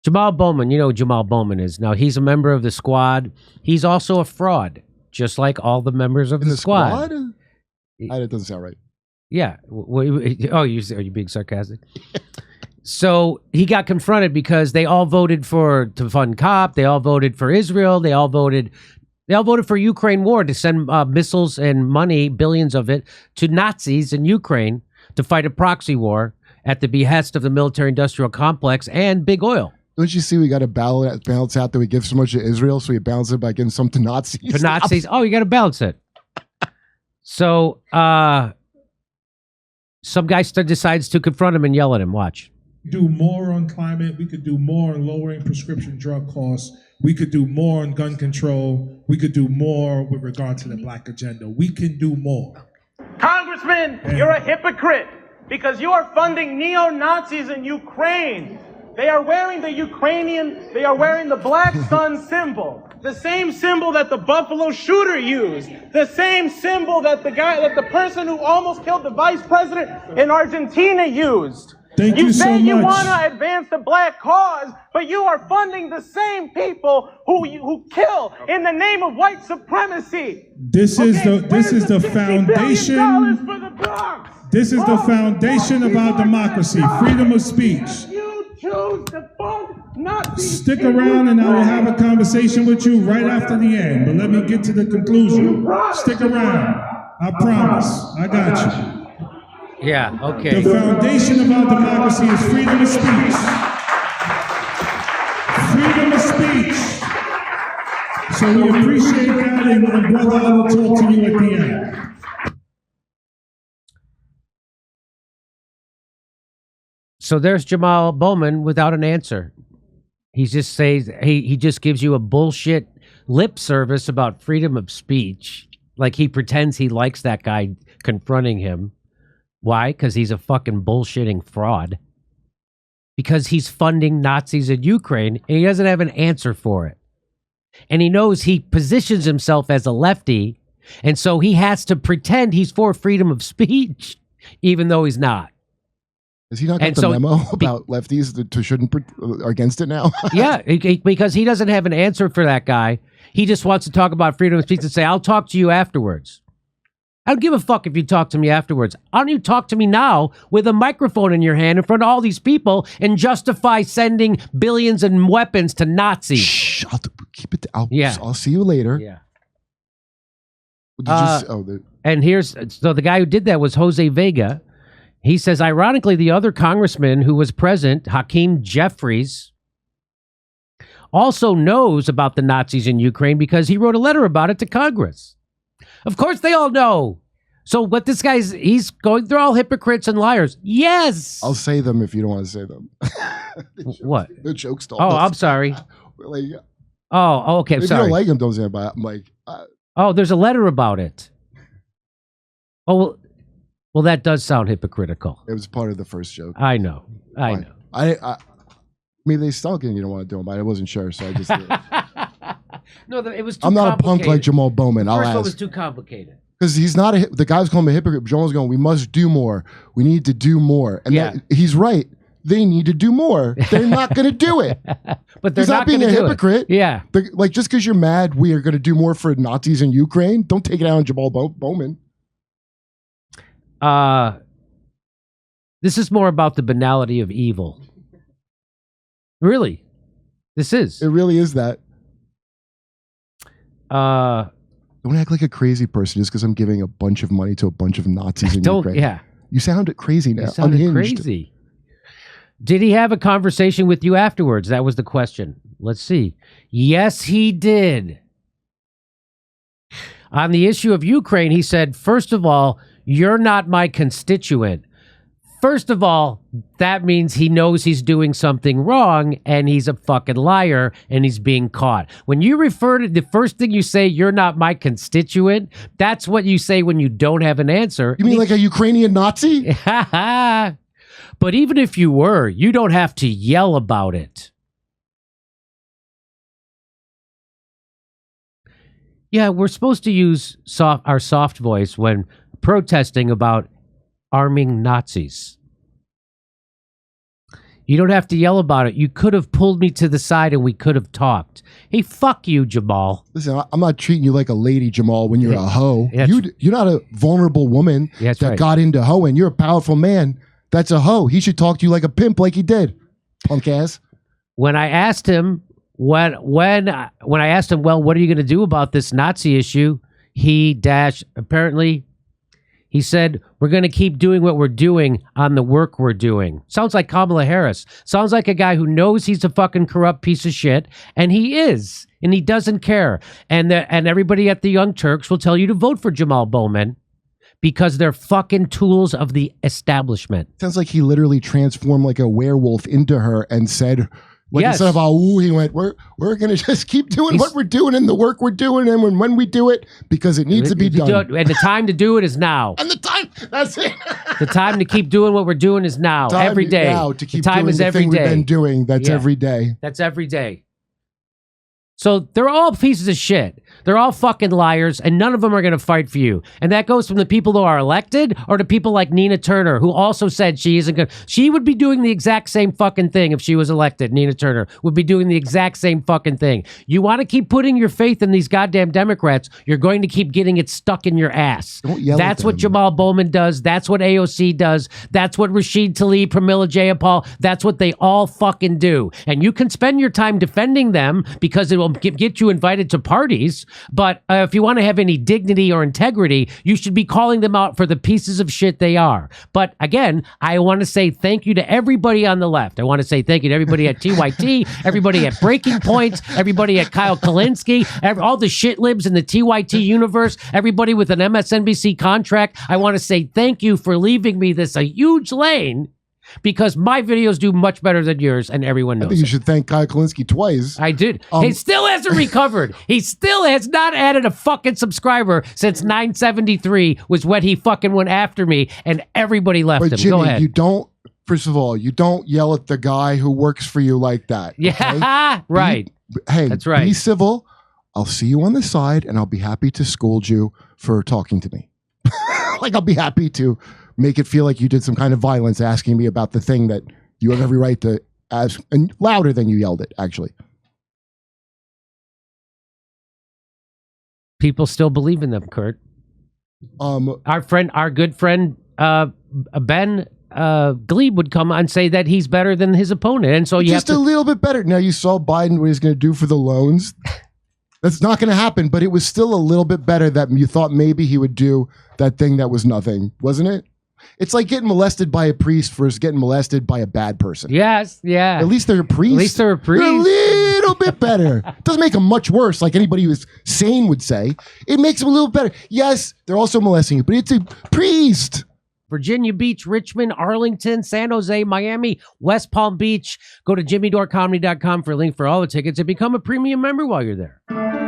Jamaal Bowman, you know who Jamaal Bowman is. Now, he's a member of the squad. He's also a fraud, just like all the members of the squad. That doesn't sound right. Yeah. Oh, are you being sarcastic? So he got confronted because they all voted to fund COP. They all voted for Israel. They all voted for Ukraine war, to send missiles and money, billions of it, to Nazis in Ukraine to fight a proxy war at the behest of the military-industrial complex and big oil. Don't you see we got to balance out that we give so much to Israel, so we balance it by giving some to Nazis? To Nazis? Oh, you got to balance it. So some guy decides to confront him and yell at him. Watch. Do more on climate. We could do more on lowering prescription drug costs. We could do more on gun control. We could do more with regard to the black agenda. We can do more. Congressman, you're a hypocrite because you are funding neo-Nazis in Ukraine. They are wearing the black sun symbol, the same symbol that the Buffalo shooter used, the same symbol that the person who almost killed the vice president in Argentina used. Thank you so much. You say you want to advance the black cause, but you are funding the same people who kill in the name of white supremacy. This is the foundation. For the Bronx. This is the foundation of our democracy, freedom of speech. Choose to fund Nazis. Stick around and I will have a conversation with you right after the end, but let me get to the conclusion. Stick around. I promise. I got you. Yeah, okay. The foundation of our democracy is freedom of speech. Freedom of speech. So we appreciate that, and brother, I will talk to you at the end. So there's Jamaal Bowman without an answer. He just says he just gives you a bullshit lip service about freedom of speech. Like he pretends he likes that guy confronting him. Why? Because he's a fucking bullshitting fraud. Because he's funding Nazis in Ukraine and he doesn't have an answer for it. And he knows he positions himself as a lefty, and so he has to pretend he's for freedom of speech, even though he's not. Has he not got the memo about lefties are against it now? Yeah, because he doesn't have an answer for that guy. He just wants to talk about freedom of speech and say, I'll talk to you afterwards. I don't give a fuck if you talk to me afterwards. Why don't you talk to me now with a microphone in your hand in front of all these people and justify sending billions in weapons to Nazis? Shh, keep it. I'll see you later. Yeah. And so the guy who did that was Jose Vega. He says, ironically, the other congressman who was present, Hakeem Jeffries, also knows about the Nazis in Ukraine because he wrote a letter about it to Congress. Of course they all know. So what this guy's, he's going, they're all hypocrites and liars. Yes. I'll say them if you don't want to say them. What? The joke's still. Oh, I'm sorry. Like, oh, okay. I'm if sorry. you don't like them, don't say it. But I'm like, oh, there's a letter about it. Oh, well, that does sound hypocritical. It was part of the first joke. I know. I mean, they stalk and you don't want to do them, but I wasn't sure, so I just did it. No, it was too I'm not a punk like Jamaal Bowman. The first one was too complicated. Because he's not the guy's calling him a hypocrite. Jamal's going, we must do more. We need to do more. And he's right. They need to do more. They're not going to do it. But they're he's not being a hypocrite. Yeah. Like, just because you're mad we are going to do more for Nazis in Ukraine, don't take it out on Jamaal Bowman. This is more about the banality of evil. Really. This is. It really is that. Don't act like a crazy person just because I'm giving a bunch of money to a bunch of Nazis in Ukraine. Yeah. You sound crazy now. You sounded crazy. Did he have a conversation with you afterwards? That was the question. Let's see. Yes, he did. On the issue of Ukraine, he said, first of all, you're not my constituent. First of all, that means he knows he's doing something wrong and he's a fucking liar and he's being caught. When you refer to the first thing you say, you're not my constituent, that's what you say when you don't have an answer. You mean like a Ukrainian Nazi? But even if you were, you don't have to yell about it. Yeah, we're supposed to use our soft voice when protesting about arming Nazis. You don't have to yell about it. You could have pulled me to the side and we could have talked. Hey, fuck you, Jamal. Listen, I'm not treating you like a lady, Jamal, when you're a hoe. Yeah, You're not a vulnerable woman that's that right. got into hoeing. You're a powerful man that's a hoe. He should talk to you like a pimp like he did, punk ass. When I asked him, when I asked him, well, what are you going to do about this Nazi issue? He said, we're going to keep doing what we're doing on the work we're doing. Sounds like Kamala Harris. Sounds like a guy who knows he's a fucking corrupt piece of shit, and he is, and he doesn't care. And everybody at the Young Turks will tell you to vote for Jamaal Bowman because they're fucking tools of the establishment. Sounds like he literally transformed like a werewolf into her and said, like Yes. instead of he went, we're going to just keep doing what we're doing and the work we're doing, and when we do it, because it needs to be done. And the time to do it is now. And the time, that's it. The time to keep doing what we're doing is now. Time Every day. now to keep the time doing is the every thing day. we've been doing. That's Yeah. every day. That's every day. So they're all pieces of shit. They're all fucking liars, and none of them are going to fight for you. And that goes from the people who are elected or to people like Nina Turner, who also said she isn't going to. She would be doing the exact same fucking thing if she was elected. Nina Turner would be doing the exact same fucking thing. You want to keep putting your faith in these goddamn Democrats, you're going to keep getting it stuck in your ass. Don't yell at That's what them. Jamaal Bowman does. That's what AOC does. That's what Rashid Tlaib, Pramila Jayapal, that's what they all fucking do. And you can spend your time defending them because it will get you invited to parties. But if you want to have any dignity or integrity, you should be calling them out for the pieces of shit they are. But again, I want to say thank you to everybody on the left. I want to say thank you to everybody at TYT, everybody at Breaking Points, everybody at Kyle Kalinske, all the shit libs in the TYT universe, everybody with an MSNBC contract. I want to say thank you for leaving me this a huge lane, because my videos do much better than yours, and everyone I knows think you it. should thank Kyle Kalinske twice. I did. He still hasn't recovered. He still has not added a fucking subscriber since 973 was when he fucking went after me, and everybody left But him. Jimmy, Go ahead. you don't. First of all, you don't yell at the guy who works for you like that. Yeah, okay? right. Hey, That's right. Be civil. I'll see you on the side, and I'll be happy to scold you for talking to me. Like, I'll be happy to make it feel like you did some kind of violence asking me about the thing that you have every right to ask, and louder than you yelled it, actually. People still believe in them, Kurt. Our good friend, Ben Glebe would come and say that he's better than his opponent. And so you just have a to, little bit better. Now, you saw Biden, what he's going to do for the loans. That's not going to happen, but it was still a little bit better that you thought maybe he would do that thing that was nothing, wasn't it? It's like getting molested by a priest versus getting molested by a bad person. yes, yeah. At least they're a priest. At least they're a priest. They're a little bit better. Doesn't make them much worse, like anybody who's sane would say. It makes them a little better. Yes, they're also molesting you, but it's a priest. Virginia Beach, Richmond, Arlington, San Jose, Miami, West Palm Beach. Go to jimmydorecomedy.com for a link for all the tickets and become a premium member while you're there.